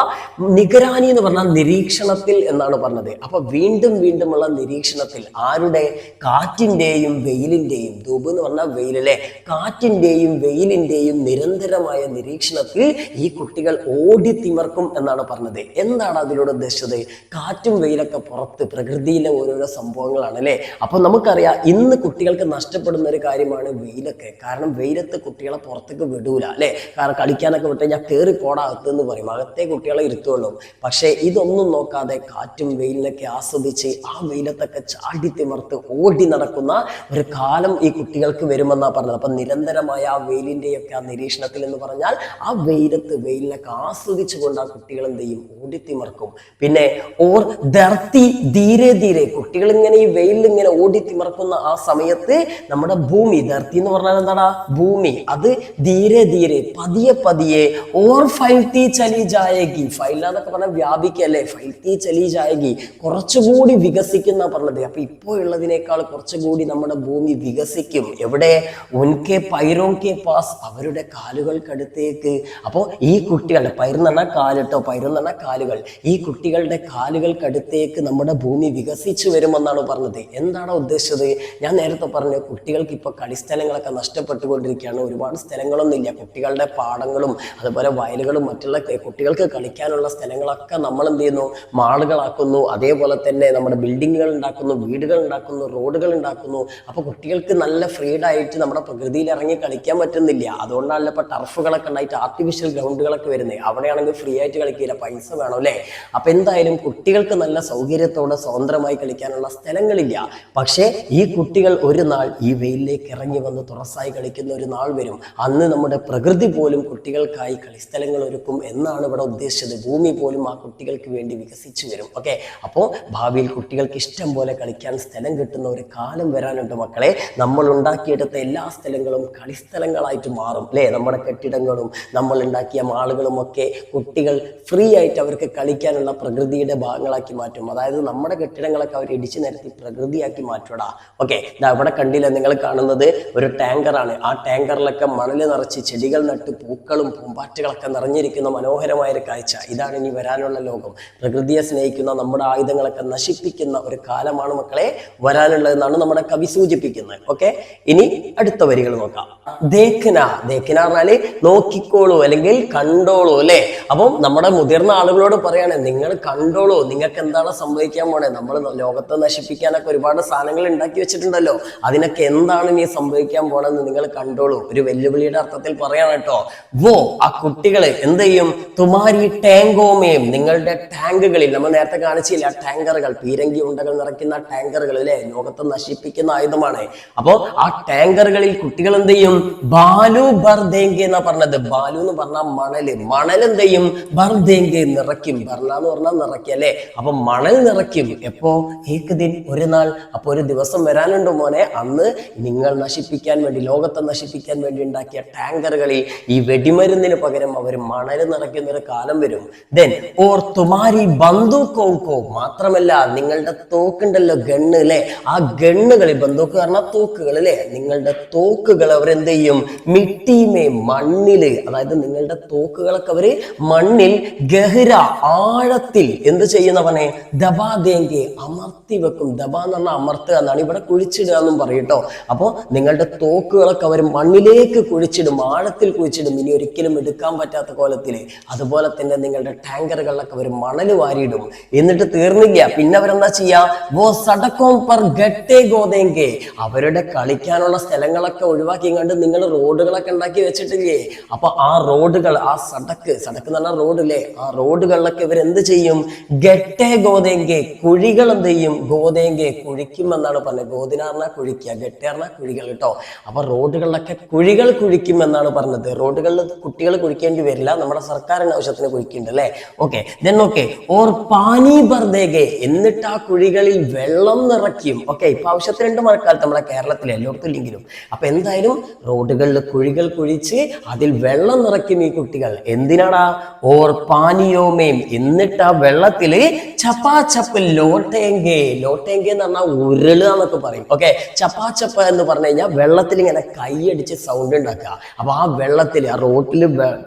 നിഗരാനി എന്ന് പറഞ്ഞാൽ നിരീക്ഷണത്തിൽ എന്നാണ് പറഞ്ഞത്. അപ്പൊ വീണ്ടും വീണ്ടുമുള്ള നിരീക്ഷണത്തിൽ ആരുടെ? കാറ്റിന്റെയും വെയിലിന്റെയും. ധൂബ് എന്ന് പറഞ്ഞാൽ വെയിൽ വെയിൽ അല്ലെ. കാറ്റിന്റെയും വെയിലിന്റെയും നിരന്തരമായ നിരീക്ഷണത്തിൽ ഈ കുട്ടികൾ ഓടിത്തിമർക്കും എന്നാണ് പറഞ്ഞത്. എന്താണ് അതിലൂടെ ഉദ്ദേശിച്ചത്? കാറ്റും വെയിലൊക്കെ പുറത്ത് പ്രകൃതിയിലെ ഓരോരോ സംഭവങ്ങളാണ് അല്ലെ. അപ്പൊ നമുക്കറിയാം ഇന്ന് കുട്ടികൾക്ക് നഷ്ടപ്പെടുന്ന ഒരു കാര്യമാണ് വെയിലൊക്കെ. കാരണം വെയിലത്ത് കുട്ടികളെ പുറത്തേക്ക് വിടൂല അല്ലെ. കാരണം കളിക്കാനൊക്കെ വിട്ട് കഴിഞ്ഞാൽ കയറി പോടാ അകത്തെന്ന് പറയും, അകത്തെ കുട്ടികളെ ഇരുത്തുള്ളൂ. പക്ഷെ ഇതൊന്നും നോക്കാതെ കാറ്റും വെയിലിനൊക്കെ ആസ്വദിച്ച് ആ വെയിലത്തൊക്കെ ചാടിത്തിമർത്ത് ഓടി നടക്കുന്ന ഒരു കാലം ഈ കുട്ടികൾക്ക് വരുമെന്നാ പറഞ്ഞത്. അപ്പൊ നിരന്തരമായ ആ വെയിലിന്റെയൊക്കെ ആ നിരീക്ഷണത്തിൽ എന്ന് പറഞ്ഞാൽ ആ വെയിലിനൊക്കെ ആസ്വദിച്ചുകൊണ്ട് ആ കുട്ടികൾ എന്ത് ചെയ്യും? ഓടിത്തിമർക്കും. പിന്നെ ഓർ ധർത്തി ധീരെ ധീരെ, കുട്ടികൾ ഇങ്ങനെ ഈ വെയിലിൽ ഇങ്ങനെ ഓടിത്തിമർക്കുന്ന ആ സമയത്ത് നമ്മുടെ ഭൂമി, ധർത്തി എന്ന് പറഞ്ഞാൽ എന്താടാ? ഭൂമി. അത് ധീരെ ധീരെ പതിയെ പതിയെ ഓർ ഫൈൽത്തി ചലി ജായേഗി, ഫൈല എന്നൊക്കെ പറഞ്ഞാൽ വ്യാപിക്കല്ലേ, ഫൈൽത്തി ചലി ജായേഗി, കുറച്ചുകൂടി വികസിക്കുന്ന പറഞ്ഞത്. അപ്പൊ ഇപ്പോൾ ഉള്ളതിനേക്കാൾ കുറച്ചുകൂടി നമ്മുടെ ഭൂമി വികസിക്കും. എവിടെ? ഉൻകെ പൈരോം കെ പാസ്, അവരുടെ കാലുകൾക്കടുത്തേക്ക്. അപ്പോൾ ഈ കുട്ടികളുടെ, പൈർ എന്ന് പറഞ്ഞാൽ കാലിട്ടോ, പൈരം എന്ന് പറഞ്ഞാൽ കാലുകൾ, ഈ കുട്ടികളുടെ കാലുകൾക്കടുത്തേക്ക് നമ്മുടെ ഭൂമി വികസിച്ചു വരുമെന്നാണ് പറഞ്ഞത്. എന്താണ് ഉദ്ദേശിച്ചത്? ഞാൻ നേരത്തെ പറഞ്ഞു കുട്ടികൾക്ക് ഇപ്പൊ കളിസ്ഥലങ്ങളൊക്കെ നഷ്ടപ്പെട്ടുകൊണ്ടിരിക്കുകയാണ്. ഒരുപാട് സ്ഥലങ്ങളൊന്നും ഇല്ല. കുട്ടികളുടെ പാടങ്ങളും അതുപോലെ വയലുകളും മറ്റുള്ള കുട്ടികൾക്ക് കളിക്കാനുള്ള സ്ഥലങ്ങളൊക്കെ നമ്മൾ എന്ത് ചെയ്യുന്നു? മാളുകളാക്കുന്നു. അതേപോലെ തന്നെ നമ്മുടെ ബിൽഡിങ്ങുകൾ ഉണ്ടാക്കുന്നു, വീടുകൾ ഉണ്ടാക്കുന്നു, റോഡുകൾ ഉണ്ടാക്കുന്നു. അപ്പൊ കുട്ടികൾക്ക് നല്ല ഫ്രീഡായിട്ട് നമ്മുടെ പ്രകൃതിയിൽ ഇറങ്ങി കളിക്കാൻ പറ്റുന്നില്ല. അതുകൊണ്ടാണല്ലോ ഇപ്പൊ ടർഫുകളൊക്കെ ഉണ്ടായിട്ട് ആർട്ടിഫിഷ്യൽ ഗ്രൗണ്ടുകളൊക്കെ വരുന്നത്. അവിടെയാണെങ്കിൽ ഫ്രീ ആയിട്ട് കളിക്കില്ല, പൈസ വേണം അല്ലേ. അപ്പൊ എന്തായാലും കുട്ടികൾക്ക് നല്ല സൗകര്യത്തോടെ സ്വതന്ത്രമായി കളിക്കാനുള്ള സ്ഥലങ്ങളില്ല. പക്ഷേ ഈ കുട്ടികൾ ഒരു നാൾ ഈ വെയിലിലേക്ക് ഇറങ്ങി വന്ന് തുറസായി കളിക്കുന്ന ഒരു നാൾ വരും. അന്ന് നമ്മുടെ പ്രകൃതി പോലും കുട്ടികൾക്കായി കളിസ്ഥലങ്ങൾ ഒരുക്കും എന്നാണ് ഇവിടെ ഉദ്ദേശിച്ചത്. ഭൂമി പോലും ആ കുട്ടികൾക്ക് വേണ്ടി വികസിച്ചു വരും. ഓക്കെ, അപ്പോൾ ഭാവിയിൽ കുട്ടികൾക്ക് ഇഷ്ടം പോലെ കളിക്കാൻ സ്ഥലം കിട്ടുന്ന ഒരു കാലം വരാനുണ്ട് മക്കളെ. നമ്മൾ ഉണ്ടാക്കിയെടുത്ത എല്ലാ സ്ഥലങ്ങളും കളിസ്ഥലങ്ങളായിട്ട് മാറും അല്ലേ. നമ്മുടെ കെട്ടിടങ്ങളും നമ്മൾ ഉണ്ടാക്കിയ മാളുകളും ഒക്കെ കുട്ടികൾ ഫ്രീ ആയിട്ട് അവർക്ക് കളിക്കാനുള്ള പ്രകൃതിയുടെ ഭാഗങ്ങളാക്കി മാറ്റും. അതായത് നമ്മുടെ കെട്ടിടങ്ങളൊക്കെ അവർ ഇടിച്ചു നിരത്തി പ്രകൃതിയാക്കി മാറ്റൂടാ. ഓക്കെ, അവിടെ കണ്ടില്ല നിങ്ങൾ കാണുന്നത് ഒരു ടാങ്കറാണ്. ആ ടാങ്കറിലൊക്കെ മണൽ നിറച്ച് ചെടികൾ നട്ട് പൂക്കളും പൂമ്പാറ്റകളൊക്കെ നിറഞ്ഞിരിക്കുന്ന മനോഹരമായ ഒരു കാഴ്ച. ഇതാണ് ഇനി വരാനുള്ള ലോകം. പ്രകൃതിയെ സ്നേഹിക്കുന്ന നമ്മുടെ ആയുധങ്ങളൊക്കെ നശിപ്പിക്കുന്ന ഒരു കാലമാണ് മക്കളെ വരാനുള്ളതെന്നാണ് നമ്മുടെ കവി സൂചിപ്പിക്കുന്നത്. ഓക്കെ, ഇനി അടുത്ത വരികൾ നോക്കാം. ദേഖന, ദേഖന പറഞ്ഞാല് നോക്കിക്കോളൂ അല്ലെങ്കിൽ കണ്ടോളൂ അല്ലെ. അപ്പം നമ്മുടെ മുതിർന്ന ആളുകളോട് പറയാണ്, നിങ്ങൾ കണ്ടോളൂ, നിങ്ങൾക്ക് എന്താണ് സംഭവിക്കാൻ പോണേ. നമ്മൾ ലോകത്തെ നശിപ്പിക്കാനൊക്കെ ഒരുപാട് സാധനങ്ങൾ ഉണ്ടാക്കി വെച്ചിട്ടുണ്ടല്ലോ, അതിനൊക്കെ എന്താണ് ഇനി സംഭവിക്കാൻ പോണെന്ന് നിങ്ങൾ കണ്ടോളൂ. ഒരു വെല്ലുവിളിയുടെ അർത്ഥത്തിൽ പറയാണ് കേട്ടോ. വോ, ആ കുട്ടികള് എന്ത് ചെയ്യും? തുമാരി ടാങ്കോമേം, നിങ്ങളുടെ ടാങ്കുകളിൽ, നമ്മൾ നേരത്തെ കാണിച്ചില്ല ടാങ്കറുകൾ, പീരങ്കി ഉണ്ടകൾ നിറയ്ക്കുന്ന ടാങ്കറുകൾ അല്ലെ, ലോകത്തെ നശിപ്പിക്കുന്ന ആയുധമാണ്. അപ്പോ ആ ടാങ്കറുകളിൽ കുട്ടികൾ എന്ത് ചെയ്യും? ബാലു ബർദേങ്കെ എന്നാ പറഞ്ഞത്. ബാലു എന്ന് പറഞ്ഞാൽ മണല്, മണൽ എന്ത് ചെയ്യും? ബർദേങ്കെ നിറയ്ക്കും. ബർണ എന്ന് പറഞ്ഞാൽ നിറയ്ക്കുക അല്ലെ. അപ്പൊ മണൽ നിറയ്ക്കും. എപ്പോ? ഏക് ദിൻ, ഒരു നാൾ. അപ്പൊ ഒരു ദിവസം വരാനുണ്ട് മോനെ, അന്ന് നിങ്ങൾ നശിപ്പിക്കാൻ വേണ്ടി, ലോകത്തെ നശിപ്പിക്കാൻ വേണ്ടി ഉണ്ടാക്കിയ ടാങ്കറുകളിൽ ഈ വെടിമരുന്നിന് പകരം അവർ മണൽ നിറയ്ക്കുന്ന ഒരു കാലം വരും. ദെൻ ഓർ തുമാരി ബന്ദൂക്കോ, മാത്രമല്ല നിങ്ങളുടെ തോക്കുണ്ടല്ലോ, ഗണ്ണ് അല്ലെ, ആ ഗണ്ണുകളിൽ, ബന്ദൂക്ക് പറഞ്ഞാൽ തോക്കുകൾ അല്ലെ, നിങ്ങളുടെ തോക്കുകൾ അവരെന്ത് ചെയ്യും? മിട്ടിമേ, മണ്ണില്, അതായത് നിങ്ങളുടെ തോക്കുകളൊക്കെ അവര് മണ്ണിൽ ഗഹ്ര, ആഴത്തിൽ എന്ത് ചെയ്യുന്നവനെ? ദബാദേങ്കെ, അമർത്തി വെക്കും. ദബ എന്ന് പറഞ്ഞാൽ അമർത്തുക എന്നാണ്, ഇവിടെ കുഴിച്ചിടുക എന്നും പറയൂട്ടോ. അപ്പോൾ നിങ്ങളുടെ തോക്കുകളൊക്കെ അവർ മണ്ണിലേക്ക് കുഴിച്ചിടും, ആഴത്തിൽ കുഴിച്ചിടും, ഇനി ഒരിക്കലും എടുക്കാൻ പറ്റാത്ത കോലത്തിൽ. അതുപോലെ തന്നെ നിങ്ങളുടെ ടാങ്കറുകളിലൊക്കെ അവർ മണൽ വാരിയിടും. എന്നിട്ട് തീർന്നില്ല, പിന്നെ അവരെന്താ ചെയ്യാ? വോ സടക്കോം പർ ഗട്ടെ ഗോദേങ്കെ, അവരുടെ കളിക്കാനുള്ള സ്ഥലങ്ങളൊക്കെ ഒഴിവാക്കി കണ്ട് നിങ്ങൾ റോഡുകളൊക്കെ ഉണ്ടാക്കി വെച്ചിട്ടില്ലേ. അപ്പൊ ആ റോഡുകൾ, ആ സടക്ക് എന്ന് പറഞ്ഞാൽ റോഡ് അല്ലേ, ആ റോഡുകളിലൊക്കെ ഇവർ എന്ത് ചെയ്യും? ഗട്ടെ ഗോദേങ്കെ, കുഴികൾ എന്ത് ചെയ്യും? ഗോദേങ്കെ, കുഴിക്കും എന്നാണ് പറഞ്ഞത്. ഗോദിന പറഞ്ഞാൽ കുഴിക്കുക, ഗട്ടെ പറഞ്ഞാൽ കുഴികൾ കേട്ടോ. അപ്പൊ റോഡുകളിലൊക്കെ കുഴികൾ കുഴിക്കും എന്നാണ് പറഞ്ഞത്. റോഡുകളിൽ കുട്ടികൾ കുഴിക്കേണ്ടി വരില്ല, നമ്മുടെ സർക്കാരിന്റെ ആവശ്യത്തിന് കുഴിക്കുന്നുണ്ട് അല്ലെ. ഓക്കെ, ദെൻ ഓക്കെ, ഓർ പാനി ബർദേഗെ, എന്നിട്ട് ആ കുഴികളിൽ വെള്ളം നിറയ്ക്കും. ഓക്കെ, ഇപ്പൊ ആവശ്യത്തിനുണ്ട് മഴക്കാലത്ത് നമ്മുടെ കേരളത്തിൽ, എല്ലായിടത്തും ഇല്ലെങ്കിലും. അപ്പൊ എന്തായാലും റോഡുകളിൽ കുഴികൾ കുഴിച്ച് അതിൽ വെള്ളം നിറയ്ക്കും ഈ കുട്ടികൾ. എന്തിനാടാ? ഓർ പാനിയോമേം. എന്നിട്ട് ആ വെള്ളത്തിൽ ചപ്പാച്ചപ്പ് ലോട്ടേങ്കെ. ലോട്ടേങ്കെ എന്ന് പറഞ്ഞാൽ ഉരുളുക എന്നൊക്കെ പറയും. ഓക്കെ, ചപ്പാച്ചപ്പ എന്ന് പറഞ്ഞു കഴിഞ്ഞാൽ വെള്ളത്തിൽ ഇങ്ങനെ കൈയടിച്ച് സൗണ്ട് ഉണ്ടാക്കുക. അപ്പൊ ആ വെള്ളത്തിൽ, ആ റോട്ടിൽ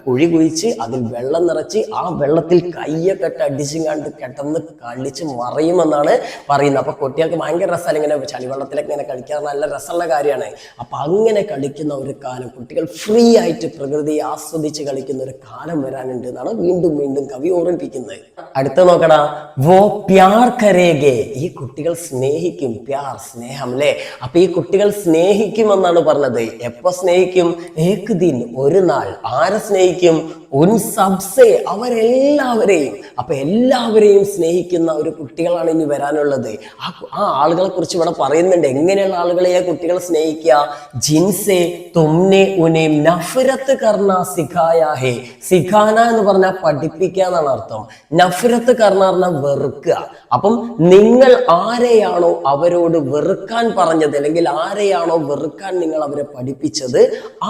കുഴി കുഴിച്ച് അതിൽ വെള്ളം നിറച്ച് ആ വെള്ളത്തിൽ കയ്യൊക്കെ അടിച്ചും കണ്ട് കിടന്ന് കളിച്ച് മറിയുമെന്നാണ് പറയുന്നത്. അപ്പൊ കുട്ടികൾക്ക് ഭയങ്കര രസമല്ല, ഇങ്ങനെ ചളിവെള്ളത്തിലൊക്കെ ഇങ്ങനെ കളിക്കാൻ നല്ല രസമുള്ള കാര്യമാണ്. അപ്പൊ അങ്ങനെ കളിക്കുന്ന ഒരു കാലം, കുട്ടികൾ ഫ്രീ ആയിട്ട് പ്രകൃതിയെ ആസ്വദിച്ച് കളിക്കുന്ന ഒരു കാലം വരാനുണ്ട് എന്നാണ് വീണ്ടും വീണ്ടും കവി ഓർമ്മിപ്പിക്കുന്നത്. അടുത്ത നോക്കടാ, വോ പ്യാർ കരേഗെ. ഈ കുട്ടികൾ സ്നേഹിക്കും. പ്യാർ, സ്നേഹം അല്ലേ? അപ്പൊ ഈ കുട്ടികൾ സ്നേഹിക്കുമെന്നാണ് പറഞ്ഞത്. എപ്പോ സ്നേഹിക്കും? ഏക് ദിൻ, ഒരു നാൾ. ആരെ സ്നേഹിക്കും? ഉൻ സബ്സെ, അവരെല്ലാവരെയും. അപ്പൊ എല്ലാവരെയും സ്നേഹിക്കുന്ന ഒരു കുട്ടികളാണ് ഇനി വരാനുള്ളത്. ആ ആളുകളെ കുറിച്ച് ഇവിടെ പറയുന്നുണ്ട്. എങ്ങനെയുള്ള ആളുകളെയാ കുട്ടികൾ സ്നേഹിക്കുക? ജിൻസെ തുമ്നെ ഉനെ നഫ്രത്ത് കർണ സിഖായാ ഹേ. സിഖാന എന്ന് പറഞ്ഞാൽ പഠിപ്പിക്കുക എന്നാണ് അർത്ഥം. നഫ്രത്ത് കർണ പറഞ്ഞാൽ വെറുക്കുക. അപ്പം നിങ്ങൾ ആരെയാണോ അവരോട് വെറുക്കാൻ പറഞ്ഞത്, അല്ലെങ്കിൽ ആരെയാണോ വെറുക്കാൻ നിങ്ങൾ അവരെ പഠിപ്പിച്ചത്,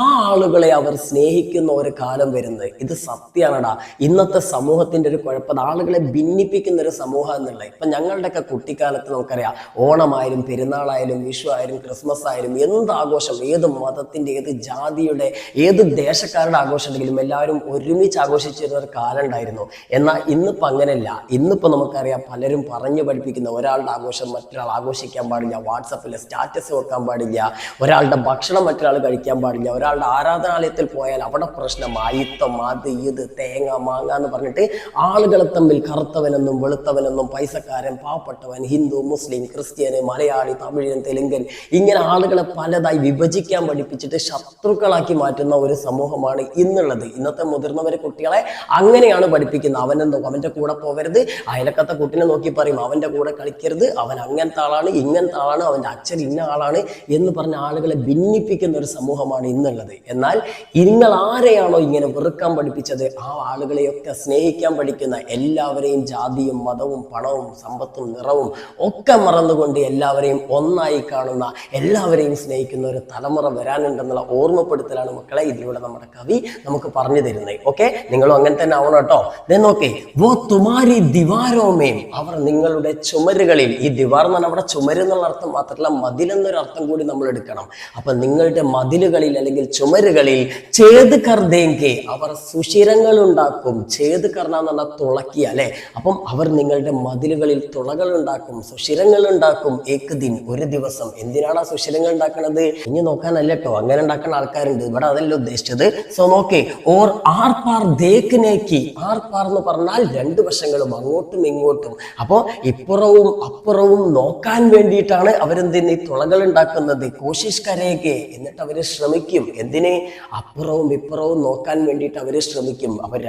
ആ ആളുകളെ അവർ സ്നേഹിക്കുന്ന ഒരു കാലം വരുന്നത്. ഇത് സത്യമാണടാ. ഇന്നത്തെ സമൂഹത്തിന്റെ ഒരു കുഴപ്പം, ആളുകളെ ഭിന്നിപ്പിക്കുന്ന ഒരു സമൂഹം എന്നുള്ളത്. ഇപ്പൊ ഞങ്ങളുടെയൊക്കെ കുട്ടിക്കാലത്ത് നമുക്കറിയാം, ഓണമായാലും പെരുന്നാളായാലും വിഷു ആയാലും ക്രിസ്മസ് ആയാലും എന്ത് ആഘോഷം, ഏത് മതത്തിന്റെ, ഏത് ജാതിയുടെ, ഏത് ദേശക്കാരുടെ ആഘോഷം ഉണ്ടെങ്കിലും എല്ലാവരും ഒരുമിച്ച് ആഘോഷിച്ചിരുന്ന ഒരു കാലം ഉണ്ടായിരുന്നു. എന്നാൽ ഇന്നിപ്പോ അങ്ങനെയല്ല. ഇന്നിപ്പോ നമുക്കറിയാം, പലരും പറഞ്ഞു പഠിപ്പിക്കുന്ന ഒരാളുടെ ആഘോഷം മറ്റൊരാൾ ആഘോഷിക്കാൻ പാടില്ല, വാട്സപ്പിൽ സ്റ്റാറ്റസ് വെക്കാൻ പാടില്ല, ഒരാളുടെ ഭക്ഷണം മറ്റൊരാൾ കഴിക്കാൻ പാടില്ല, ഒരാളുടെ ആരാധനാലയത്തിൽ പോയാൽ അവിടെ പ്രശ്നം, ആയിത്തം, അത് ഇത് തേങ്ങ മാങ്ങ എന്ന് പറഞ്ഞിട്ട് ആളുകളെ തമ്മിൽ കറുത്തവനെന്നും വെളുത്തവനെന്നും പൈസക്കാരൻ പാവപ്പെട്ടവൻ, ഹിന്ദു മുസ്ലിം ക്രിസ്ത്യന് മലയാളി തമിഴൻ തെലുങ്കൻ, ഇങ്ങനെ ആളുകളെ പലതായി വിഭജിക്കാൻ പഠിപ്പിച്ചിട്ട് ശത്രുക്കളാക്കി മാറ്റുന്ന ഒരു സമൂഹമാണ് ഇന്നുള്ളത്. ഇന്നത്തെ മുതിർന്നവരെ കുട്ടികളെ അങ്ങനെയാണ് പഠിപ്പിക്കുന്നത്. അവനെന്തോ അവന്റെ കൂടെ പോകരുത്, അയലക്കത്തെ കുട്ടിനെ നോക്കി പറയും അവന്റെ കൂടെ കളിക്കരുത്, അവൻ അങ്ങനത്തെ ആളാണ് ഇങ്ങനത്തെ ആളാണ്, അവന്റെ അച്ഛൻ ഇന്ന ആളാണ് എന്ന് പറഞ്ഞ ആളുകളെ ഭിന്നിപ്പിക്കുന്ന ഒരു സമൂഹമാണ് ഇന്നുള്ളത്. എന്നാൽ നിങ്ങൾ ആരെയാണോ ഇങ്ങനെ വെറുക്കാൻ പഠിപ്പിച്ചത്, ആ ആളുകളെയൊക്കെ സ്നേഹിക്കാൻ പഠിക്കുന്ന, എല്ലാവരെയും ജാതിയും മതവും പണവും സമ്പത്തും നിറവും ഒക്കെ മറന്നുകൊണ്ട് എല്ലാവരെയും ഒന്നായി കാണുന്ന, എല്ലാവരെയും സ്നേഹിക്കുന്ന ഒരു തലമുറ വരാനുണ്ടെന്നുള്ള ഓർമ്മപ്പെടുത്തലാണ് മക്കളെ ഇതിലൂടെ നമ്മുടെ കവി നമുക്ക് പറഞ്ഞു തരുന്നത്. ഓക്കെ, നിങ്ങളും അങ്ങനെ തന്നെ ആവണം കേട്ടോ. നോക്കേ, വോ തുമാരി ദിവാരോമേം, അവർ നിങ്ങളുടെ ചുമരുകളിൽ. ഈ ദിവാർ എന്ന് പറഞ്ഞാൽ അവിടെ ചുമര് എന്നുള്ള അർത്ഥം മാത്രമല്ല, മതിൽ എന്നൊരു അർത്ഥം കൂടി നമ്മൾ എടുക്കണം. അപ്പൊ നിങ്ങളുടെ മതിലുകളിൽ അല്ലെങ്കിൽ ചുമരുകളിൽ ചേത് കർദേങ്കെ, അവർ സുഷിരങ്ങൾ ഉണ്ടാക്കും. ചേത് കർണ എന്ന് പറഞ്ഞാൽ തുളക്കിയ അല്ലെ. അപ്പം അവർ നിങ്ങളുടെ മതിലുകളിൽ തുളകൾ ഉണ്ടാക്കും, സുഷിരങ്ങൾ ഉണ്ടാക്കും. ഏക് ദിൻ, ഒരു ദിവസം. എന്തിനാണ് ആ സുഷിരങ്ങൾ ഉണ്ടാക്കുന്നത്? ഇനി നോക്കാനല്ല കേട്ടോ, അങ്ങനെ ഉണ്ടാക്കുന്ന ആൾക്കാരുണ്ട്. ഇവിടെ അതല്ല ഉദ്ദേശിച്ചത്. സോ നോക്കേ, ഓർ ആർ പാർ ദേഖ്നേക്ക്. ആർ പാർ എന്ന് പറഞ്ഞാൽ രണ്ട് വശങ്ങളും, അങ്ങോട്ടും ഇങ്ങോട്ടും. അപ്പോ ഇപ്പുറവും അപ്പുറവും നോക്കാൻ വേണ്ടിയിട്ടാണ് അവരെന്തിന് ഈ തുളകൾ ഉണ്ടാക്കുന്നത്. കോശിഷ് കരേക്കെ, എന്നിട്ട് അവര് ശ്രമിക്കും. എന്തിന്? അപ്പുറവും ഇപ്പുറവും നോക്കാൻ വേണ്ടിയിട്ട് അവര് ശ്രമിക്കും. അവർ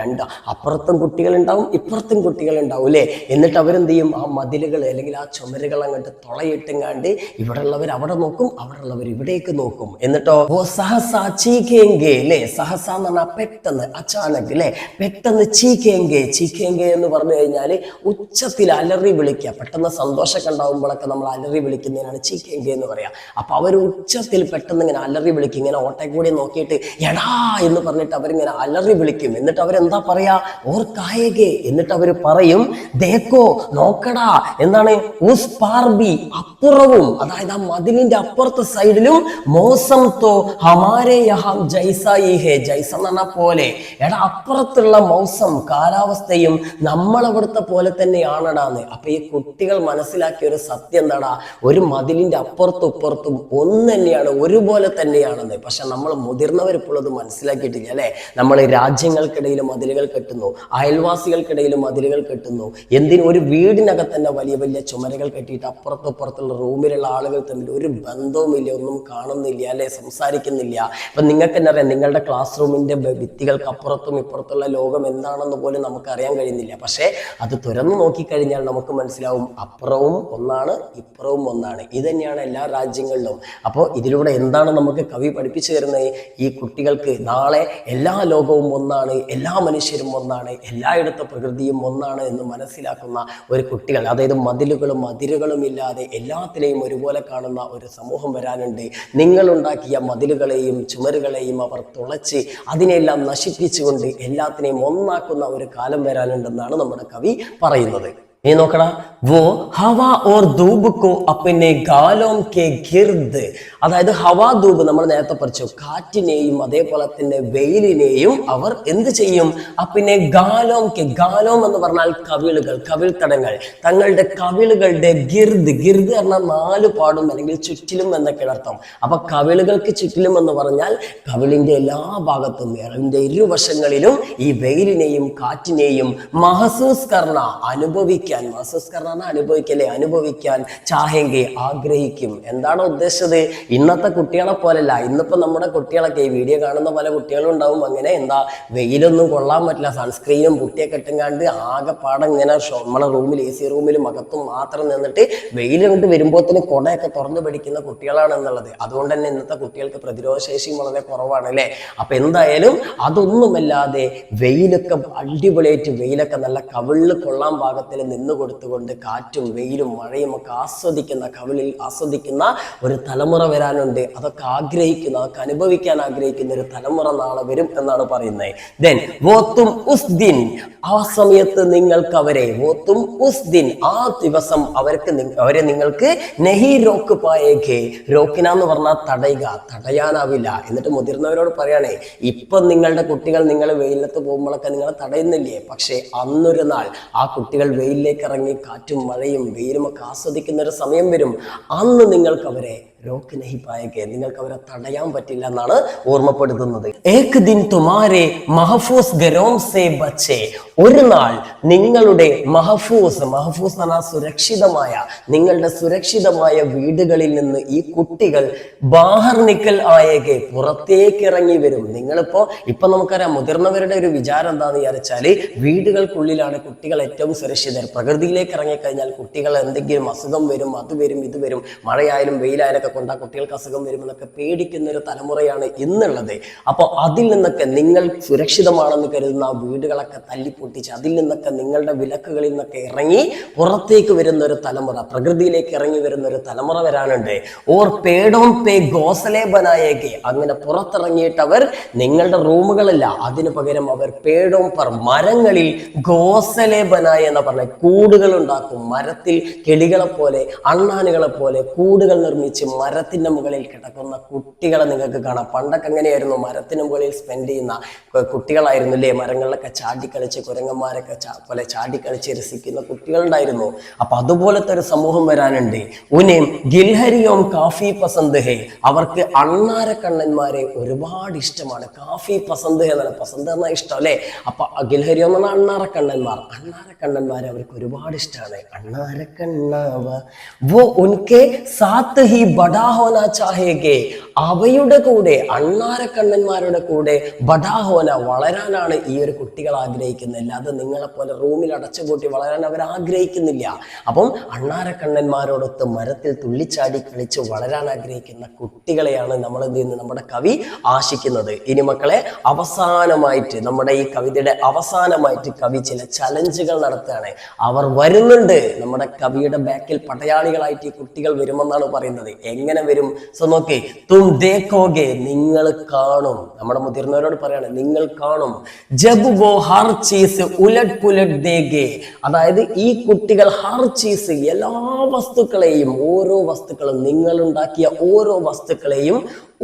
അപ്പുറത്തും കുട്ടികളുണ്ടാവും ഇപ്പുറത്തും കുട്ടികളുണ്ടാവും അല്ലേ. എന്നിട്ട് അവരെന്ത് ചെയ്യും? ആ മതിലുകൾ അല്ലെങ്കിൽ ആ ചുമരുകൾ അങ്ങോട്ട് തുളയിട്ടുങ്ങാണ്ട് ഇവിടെ ഉള്ളവർ അവിടെ നോക്കും, അവിടെ ഉള്ളവർ ഇവിടേക്ക് നോക്കും. എന്നിട്ടോ സഹസ ചീക്കേങ്കെ അല്ലേ. സഹസ എന്ന് പറഞ്ഞാൽ പെട്ടെന്ന്, അച്ചാനക് അല്ലേ, പെട്ടെന്ന് ചീക്കേങ്കെ. ചീക്കേങ്കെ എന്ന് പറഞ്ഞു കഴിഞ്ഞാൽ ഉച്ചത്തിൽ അലറി വിളിക്കുക. പെട്ടെന്ന് സന്തോഷമൊക്കെ ഉണ്ടാവുമ്പോഴൊക്കെ നമ്മൾ അലറി വിളിക്കുന്നതിനാണ് ചീക്കേങ്കെ എന്ന് പറയാം. അപ്പൊ അവർ ഉച്ചത്തിൽ പെട്ടെന്ന് ഇങ്ങനെ അലറി വിളിക്കും. ഇങ്ങനെ ഓട്ടെ കൂടി നോക്കിയിട്ട് എടാ എന്ന് പറഞ്ഞിട്ട് അവരിങ്ങനെ അലറി വിളിക്കും. എന്നിട്ട് അവരെന്താ പറയാ? ഓർ കായകെ. എന്നിട്ട് അവർ പറയും ദേക്കോ, നോക്കടാ. എന്താണ്? ഉസ് പാർബി, അപ്പുറവും, അതായത് ആ മതിലിന്റെ അപ്പുറത്തെ സൈഡിലും മോസം തോ ഹമാരെ യഹാം ജൈസായി ഹേ. ജൈസ എന്ന് പറഞ്ഞ പോലെ. എടാ, അപ്പുറത്തുള്ള മൗസം, കാലാവസ്ഥയും നമ്മളവിടുത്തെ പോലെ തന്നെയാണടാന്ന്. അപ്പൊ ഈ കുട്ടികൾ മനസ്സിലാക്കിയ ഒരു സത്യം എന്താടാ? ഒരു മതിലിന്റെ അപ്പുറത്തും ഇപ്പുറത്തും ഒന്ന് തന്നെയാണ്, ഒരുപോലെ തന്നെയാണെന്ന്. പക്ഷെ നമ്മൾ മുതിർന്നവർ ഇപ്പോൾ അത് മനസ്സിലാക്കിയിട്ടില്ല അല്ലെ. നമ്മൾ രാജ്യങ്ങൾക്കിടയിൽ മതിലുകൾ കെട്ടുന്നു, അയൽവാസികൾക്കിടയിൽ മതിലുകൾ കെട്ടുന്നു. എന്തിനും ഒരു വീടിനകത്ത് തന്നെ വലിയ വലിയ ചുമരുകൾ കെട്ടിയിട്ട് അപ്പുറത്തുള്ള റൂമിലുള്ള ആളുകൾ തമ്മിൽ ഒരു ബന്ധവുമില്ല, ഒന്നും കാണുന്നില്ല അല്ലെ, സംസാരിക്കുന്നില്ല. അപ്പൊ നിങ്ങൾക്ക് തന്നെ അറിയാം, നിങ്ങളുടെ ക്ലാസ് റൂമിന്റെ ഭിത്തികൾക്ക് അപ്പുറത്തും ഇപ്പുറത്തുള്ള ലോകം എന്താണെന്ന് പോലും നമുക്ക് അറിയാൻ കഴിയുന്നില്ല. പക്ഷെ അത് തുറന്നു നോക്കിക്കഴിഞ്ഞാൽ നമുക്ക് മനസ്സിലാവും, അപ്പുറവും ഒന്നാണ് ഇപ്പുറവും ഒന്നാണ്. ഇത് തന്നെയാണ് എല്ലാ രാജ്യങ്ങളിലും. അപ്പോൾ ഇതിലൂടെ എന്താണ് നമുക്ക് കവി പഠിപ്പിച്ചു തരുന്നത്? ഈ കുട്ടികൾക്ക് നാളെ എല്ലാ ലോകവും ഒന്നാണ്, എല്ലാ മനുഷ്യരും ഒന്നാണ്, എല്ലായിടത്തെ പ്രകൃതിയും ഒന്നാണ് എന്ന് മനസ്സിലാക്കുന്ന ഒരു കുട്ടികൾ, അതായത് മതിലുകളും അതിരുകളും ഇല്ലാതെ എല്ലാത്തിനെയും ഒരുപോലെ കാണുന്ന ഒരു സമൂഹം വരാനുണ്ട്. നിങ്ങളുണ്ടാക്കിയ മതിലുകളെയും ചുമരുകളെയും അവർ തുളച്ച് അതിനെല്ലാം നശിപ്പിച്ചുകൊണ്ട് എല്ലാത്തിനെയും ഒന്നാക്കുന്ന ഒരു കാലം വരാനുണ്ടെന്നാണ് നമ്മുടെ കവി പറയുന്നത്. ये നോക്കടാ, वो हवा और धूप को अपने गालों के गिर्द, അതായത് ഹവാ ധൂപ് നമ്മൾ നേരത്തെ പഠിച്ചു, കാറ്റിനെയും അതേപോലെ തന്നെ വെയിലിനെയും അവർ എന്ത് ചെയ്യും? പിന്നെ ഗാലോം കെ, ഗാലോം എന്ന് പറഞ്ഞാൽ കവിളുകൾ, കവിൾത്തടങ്ങൾ, തങ്ങളുടെ കവിളുകളുടെ ഗിർദ്, ഗിർദ് പറഞ്ഞാൽ 4 പാടും അല്ലെങ്കിൽ ചുറ്റിലും എന്നൊക്കെ അർത്ഥം. അപ്പൊ കവിളുകൾക്ക് ചുറ്റിലും എന്ന് പറഞ്ഞാൽ കവിളിന്റെ എല്ലാ ഭാഗത്തും, അതിന്റെ ഇരുവശങ്ങളിലും ഈ വെയിലിനെയും കാറ്റിനെയും മഹസൂസ് കർണ, അനുഭവിക്കാൻ, മഹസൂസ് കർണ അനുഭവിക്കല്ലേ, അനുഭവിക്കാൻ ചാഹെങ്കി, ആഗ്രഹിക്കും. എന്താണ് ഉദ്ദേശിച്ചത്? ഇന്നത്തെ കുട്ടികളെ പോലല്ല. ഇന്നിപ്പോ നമ്മുടെ കുട്ടികളൊക്കെ, ഈ വീഡിയോ കാണുന്ന പല കുട്ടികളും ഉണ്ടാവും അങ്ങനെ, എന്താ വെയിലൊന്നും കൊള്ളാൻ പറ്റില്ല, സൺസ്ക്രീനും പുട്ടിയൊക്കെ ഇട്ടുങ്ങാണ്ട് ആകെപ്പാടം ഇങ്ങനെ നമ്മളെ റൂമിൽ, AC റൂമിലും അകത്തും മാത്രം നിന്നിട്ട് വെയിൽ കൊണ്ട് വരുമ്പോഴത്തേന് കുടയൊക്കെ തുറന്നു പിടിക്കുന്ന കുട്ടികളാണെന്നുള്ളത്. അതുകൊണ്ട് തന്നെ ഇന്നത്തെ കുട്ടികൾക്ക് പ്രതിരോധ ശേഷിയും വളരെ കുറവാണ് അല്ലേ. അപ്പൊ എന്തായാലും അതൊന്നുമല്ലാതെ വെയിലൊക്കെ അടിപൊളിയായിട്ട്, വെയിലൊക്കെ നല്ല കവിളിൽ കൊള്ളാൻ പാകത്തിൽ നിന്ന് കൊടുത്തുകൊണ്ട് കാറ്റും വെയിലും മഴയും ഒക്കെ ആസ്വദിക്കുന്ന, കവിളിൽ ആസ്വദിക്കുന്ന ഒരു തലമുറ വരാനുണ്ട്. അതൊക്കെ ആഗ്രഹിക്കുന്ന, അതൊക്കെ അനുഭവിക്കാൻ ആഗ്രഹിക്കുന്ന ഒരു തലമുറ നാളെ വരും എന്നാണ് പറയുന്നത്. ദെൻ വോത്തും ഉസ് ദിൻ, ആ സമയത്ത് നിങ്ങൾക്ക് അവരെ, വോത്തും ഉസ് ദിൻ, ആ ദിവസം അവരെ നിങ്ങൾക്ക് നെഹി റോക്ക് പായേഖേ, റോക്കിനാന്ന് പറഞ്ഞാൽ തടയുക, തടയാനാവില്ല. എന്നിട്ട് മുതിർന്നവരോട് പറയണേ, ഇപ്പം നിങ്ങളുടെ കുട്ടികൾ നിങ്ങൾ വെയിലത്ത് പോകുമ്പോഴൊക്കെ നിങ്ങളെ തടയുന്നില്ലേ, പക്ഷെ അന്നൊരു നാൾ ആ കുട്ടികൾ വെയിലിലേക്ക് ഇറങ്ങി കാറ്റും മഴയും വെയിലും ഒക്കെ ആസ്വദിക്കുന്ന ഒരു സമയം വരും. അന്ന് നിങ്ങൾക്ക് അവരെ रोक नहीं पाएंगे, നിങ്ങൾക്ക് അവരെ തടയാൻ പറ്റില്ല എന്നാണ് ഓർമ്മപ്പെടുത്തുന്നത്. ഏക് ദിൻ തുമാരെ മഹഫൂസ് ഗരോം സേ ബച്ചേ, ഒരു നാൾ നിങ്ങളുടെ മഹഫൂസ്, മഹഫൂസ് എന്ന സുരക്ഷിതമായ, നിങ്ങളുടെ സുരക്ഷിതമായ വീടുകളിൽ നിന്ന് ഈ കുട്ടികൾ ബാഹർ നിക്കൽ ആയേകെ, പുറത്തേക്ക് ഇറങ്ങി വരും. ഇപ്പൊ നമുക്കറിയാം, മുതിർന്നവരുടെ ഒരു വിചാരം എന്താണെന്ന് വിചാരിച്ചാല് വീടുകൾക്കുള്ളിലാണ് കുട്ടികൾ ഏറ്റവും സുരക്ഷിതർ. പ്രകൃതിയിലേക്ക് ഇറങ്ങിക്കഴിഞ്ഞാൽ കുട്ടികൾ എന്തെങ്കിലും അസുഖം വരും, അത് വരും, ഇത് വരും, മഴയായാലും വെയിലായാലും കൊണ്ടാ കുട്ടികൾക്ക് അസുഖം വരുമെന്നൊക്കെ പേടിക്കുന്ന ഒരു തലമുറയാണ് ഇന്നുള്ളത്. അപ്പോൾ അതിൽ നിന്നൊക്കെ നിങ്ങൾ സുരക്ഷിതമാണെന്ന് കരുതുന്ന വീടുകളൊക്കെ തല്ലിപ്പൊട്ടിച്ച് അതിൽ നിന്നൊക്കെ നിങ്ങളുടെ വിലക്കുകളിൽ നിന്നൊക്കെ ഇറങ്ങി പുറത്തേക്ക് വരുന്ന ഒരു തലമുറ, പ്രകൃതിയിലേക്ക് ഇറങ്ങി വരുന്ന ഒരു തലമുറ വരാനുണ്ട്. ഓർ പേടോം പേ ഗോസലെ ബനായേകെ, അങ്ങനെ പുറത്തിറങ്ങിയിട്ട് അവർ നിങ്ങളുടെ റൂമുകളല്ല, അതിനു പകരം അവർ പേടോം പർ, മരങ്ങളിൽ ഗോസലെ ബനായ എന്ന് പറഞ്ഞ കൂടുകൾ ഉണ്ടാക്കും. മരത്തിൽ കിളികളെ പോലെ, അണ്ണാനുകളെ പോലെ കൂടുകൾ നിർമ്മിച്ച് മരത്തിന്റെ മുകളിൽ കിടക്കുന്ന കുട്ടികളെ നിങ്ങൾക്ക് കാണാം. പണ്ടൊക്കെ എങ്ങനെയായിരുന്നു? മരത്തിന് മുകളിൽ സ്പെൻഡ് ചെയ്യുന്ന കുട്ടികളായിരുന്നു അല്ലേ? മരങ്ങളിലൊക്കെ ചാടിക്കളിച്ച്, കുരങ്ങന്മാരൊക്കെ പോലെ ചാടിക്കളിച്ച് രസിക്കുന്ന കുട്ടികളുണ്ടായിരുന്നു. അപ്പൊ അതുപോലത്തെ ഒരു സമൂഹം വരാനുണ്ട്. ഉനേം ഗിൽഹരിയോം കാഫി പസന്ത് ഹേ, അവർക്ക് അണ്ണാരക്കണ്ണന്മാരെ ഒരുപാട് ഇഷ്ടമാണ്. കാഫി പസന്ത് ഹേ എന്നല്ല, പസന്ത് എന്ന ഇഷ്ടം അല്ലേ. അപ്പൊ ഗിൽഹരിയോം എന്ന് പറഞ്ഞാൽ അണ്ണാരക്കണ്ണന്മാർ, അണ്ണാരക്കണ്ണന്മാരെ അവർക്ക് ഒരുപാട് ഇഷ്ടമാണ്. അണ്ണാരക്കണ്ണാവ വോ ഉൻകെ സാത്ത് ഹി ബഡാ ഹോന ചാഹേഗെ, അവയുടെ കൂടെ, അണ്ണാരക്കണ്ണന്മാരുടെ കൂടെ ബഡാ ഹോന, വളരാനാണ് ഈ ഒരു കുട്ടികൾ ആഗ്രഹിക്കുന്നത്. അല്ലാതെ നിങ്ങളെപ്പോലെ റൂമിൽ അടച്ചുപൂട്ടി വളരാൻ അവർ ആഗ്രഹിക്കുന്നില്ല. അപ്പം അണ്ണാരക്കണ്ണന്മാരോടൊത്ത് മരത്തിൽ തുള്ളിച്ചാടി കളിച്ച് വളരാൻ ആഗ്രഹിക്കുന്ന കുട്ടികളെയാണ് നമ്മൾ എന്ത് ചെയ്യുന്നത്, നമ്മുടെ കവി ആശിക്കുന്നത്. ഇനി മക്കളെ, അവസാനമായിട്ട് നമ്മുടെ ഈ കവിതയുടെ അവസാനമായിട്ട് കവി ചില ചലഞ്ചുകൾ നടത്തുകയാണ്. അവർ വരുന്നുണ്ട്, നമ്മുടെ കവിയുടെ ബാക്കിൽ പടയാളികളായിട്ട് ഈ കുട്ടികൾ വരുമെന്നാണ് പറയുന്നത്. എങ്ങനെ വരും? സോ നോക്കേ, തും ദേഖോഗെ, നിങ്ങൾ കാണും. നമ്മുടെ മുതിർന്നവരോട് പറയാണ്, നിങ്ങൾ കാണും. ജബ് വോ ഹർ ചീസ് ഉലട് പുലട് ദേഗെ, അതായത് ഈ കുട്ടികൾ ഹർ ചീസ്, എല്ലാ വസ്തുക്കളെയും, ഓരോ വസ്തുക്കളും, നിങ്ങൾ ഉണ്ടാക്കിയ ഓരോ വസ്തുക്കളെയും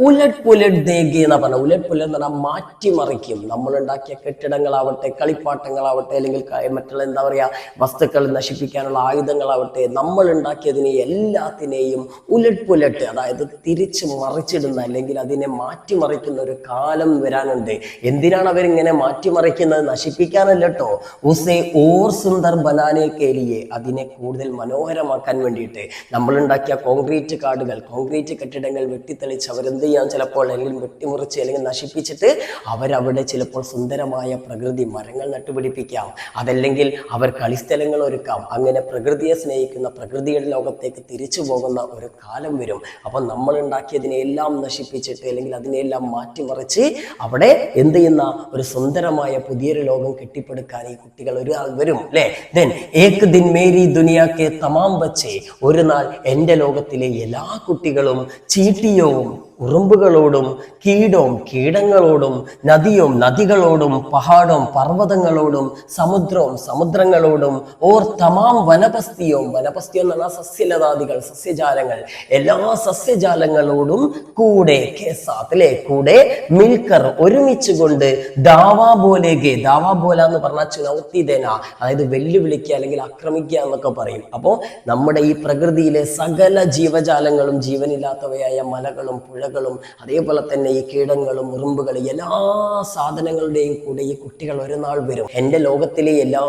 ഉലട് പുലട് ദേഗെ എന്നാ പറഞ്ഞ. ഉലട് പുലട് എന്ന് പറഞ്ഞാൽ മാറ്റിമറിക്കും. നമ്മൾ ഉണ്ടാക്കിയ കെട്ടിടങ്ങളാവട്ടെ, കളിപ്പാട്ടങ്ങളാവട്ടെ, അല്ലെങ്കിൽ മറ്റുള്ള എന്താ പറയാ വസ്തുക്കൾ നശിപ്പിക്കാനുള്ള ആയുധങ്ങളാവട്ടെ, നമ്മൾ ഉണ്ടാക്കിയതിനെ എല്ലാത്തിനെയും ഉലട് പുലട്ട്, അതായത് തിരിച്ച് മറിച്ചിടുന്ന, അല്ലെങ്കിൽ അതിനെ മാറ്റിമറിക്കുന്ന ഒരു കാലം വരാനുണ്ട്. എന്തിനാണ് അവരിങ്ങനെ മാറ്റിമറിക്കുന്നത്? നശിപ്പിക്കാനല്ല കേട്ടോ. ഉസേ ഓർ സുന്ദർ ബനാനെ കേലിയെ, അതിനെ കൂടുതൽ മനോഹരമാക്കാൻ വേണ്ടിയിട്ട്. നമ്മൾ ഉണ്ടാക്കിയ കോൺക്രീറ്റ് കാടുകൾ, കോൺക്രീറ്റ് കെട്ടിടങ്ങൾ വെട്ടിത്തെളിച്ച് അവരെന്ത് എന്ത് ചെയ്യാം, ചിലപ്പോൾ അല്ലെങ്കിൽ വെട്ടിമുറിച്ച് അല്ലെങ്കിൽ നശിപ്പിച്ചിട്ട് അവരവിടെ ചിലപ്പോൾ സുന്ദരമായ പ്രകൃതി മരങ്ങൾ നട്ടുപിടിപ്പിക്കാം, അതല്ലെങ്കിൽ അവർ കളിസ്ഥലങ്ങൾ ഒരുക്കാം. അങ്ങനെ പ്രകൃതിയെ സ്നേഹിക്കുന്ന, പ്രകൃതിയുടെ ലോകത്തേക്ക് തിരിച്ചു പോകുന്ന ഒരു കാലം വരും. അപ്പം നമ്മൾ ഉണ്ടാക്കിയതിനെല്ലാം നശിപ്പിച്ചിട്ട് അല്ലെങ്കിൽ അതിനെല്ലാം മാറ്റിമറിച്ച് അവിടെ എന്ത് ചെയ്യുന്ന ഒരു സുന്ദരമായ പുതിയൊരു ലോകം കെട്ടിപ്പടുക്കാൻ ഈ കുട്ടികൾ ഒരാൾ വരും അല്ലേ. ദെൻ ഏക് ദിൻ മേരി ദുനിയാ കെ തമാം ബച്ചേ, ഒരു നാൾ എൻ്റെ ലോകത്തിലെ എല്ലാ കുട്ടികളും ചീട്ടിയവും ഉറുമ്പുകളോടും കീടങ്ങളോടും നദികളോടും പഹാടും പർവ്വതങ്ങളോടും സമുദ്രങ്ങളോടും ഓർ തമാം വനപസ്തിയോ എന്ന് പറഞ്ഞാൽ സസ്യലതാദികൾ, സസ്യജാലങ്ങൾ, എല്ലാ സസ്യജാലങ്ങളോടും കൂടെ അല്ലെ കൂടെ മിൽക്കർ ഒരുമിച്ച് കൊണ്ട് ദാവാ ബോല എന്ന് പറഞ്ഞാൽ ചുനൗത്തിദേന, അതായത് വെല്ലുവിളിക്കുക അല്ലെങ്കിൽ ആക്രമിക്കുക എന്നൊക്കെ പറയും. അപ്പോൾ നമ്മുടെ ഈ പ്രകൃതിയിലെ സകല ജീവജാലങ്ങളും, ജീവനില്ലാത്തവയായ മലകളും പുഴകളും അതേപോലെ തന്നെ ഈ കീടങ്ങളും ഉറുമ്പുകളും എല്ലാ സാധനങ്ങളുടെയും കൂടെ ഈ കുട്ടികൾ ഒരു നാൾ വരും. എൻ്റെ ലോകത്തിലെ എല്ലാ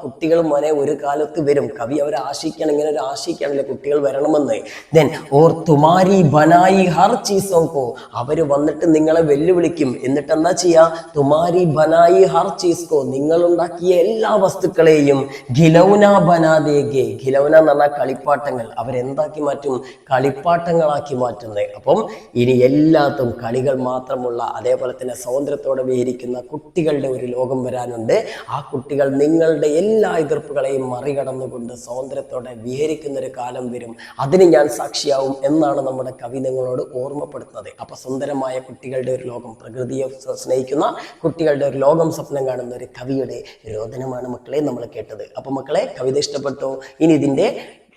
കുട്ടികളും മോനെ ഒരു കാലത്ത് വരും. കവി അവരെ ആശിക്കണം, ഇങ്ങനെ ഒരു ആശിക്കാണല്ലേ കുട്ടികൾ വരണമെന്ന്. ദെൻ ഓർ തുമാരി ബനായി ഹർ ചീസോക്കോ, അവര് വന്നിട്ട് നിങ്ങളെ വെല്ലുവിളിക്കും. എന്നിട്ട് എന്താ ചെയ്യാ, തുമാരി ബനായി ഹർ ചീസ്കോ, നിങ്ങൾ ഉണ്ടാക്കിയ എല്ലാ വസ്തുക്കളെയും ഖിലൗന ബനാദേഗെ, ഖിലൗന എന്ന് പറഞ്ഞാൽ കളിപ്പാട്ടങ്ങൾ, അവരെന്താക്കി മാറ്റും, കളിപ്പാട്ടങ്ങളാക്കി മാറ്റുന്നത്. അപ്പം ഇനി എല്ലാത്തും കളികൾ മാത്രമുള്ള, അതേപോലെ തന്നെ സ്വാതന്ത്ര്യത്തോടെ വിഹരിക്കുന്ന കുട്ടികളുടെ ഒരു ലോകം വരാനുണ്ട്. ആ കുട്ടികൾ നിങ്ങളുടെ എല്ലാ എതിർപ്പുകളെയും മറികടന്നുകൊണ്ട് സ്വാതന്ത്ര്യത്തോടെ വിഹരിക്കുന്ന ഒരു കാലം വരും. അതിന് ഞാൻ സാക്ഷിയാവും എന്നാണ് നമ്മുടെ കവി നിങ്ങളോട് ഓർമ്മപ്പെടുത്തുന്നത്. അപ്പൊ സുന്ദരമായ കുട്ടികളുടെ ഒരു ലോകം, പ്രകൃതിയെ സ്നേഹിക്കുന്ന കുട്ടികളുടെ ഒരു ലോകം സ്വപ്നം കാണുന്ന ഒരു കവിയുടെ രോദനമാണ് മക്കളെ നമ്മൾ കേട്ടത്. അപ്പൊ മക്കളെ, കവിത ഇഷ്ടപ്പെട്ടോ? ഇനി ഇതിന്റെ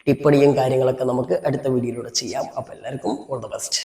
ടിപ്പണിയും കാര്യങ്ങളൊക്കെ നമുക്ക് അടുത്ത വീഡിയോയിലൂടെ ചെയ്യാം. അപ്പൊ എല്ലാവർക്കും ഓൾ ദ ബെസ്റ്റ്.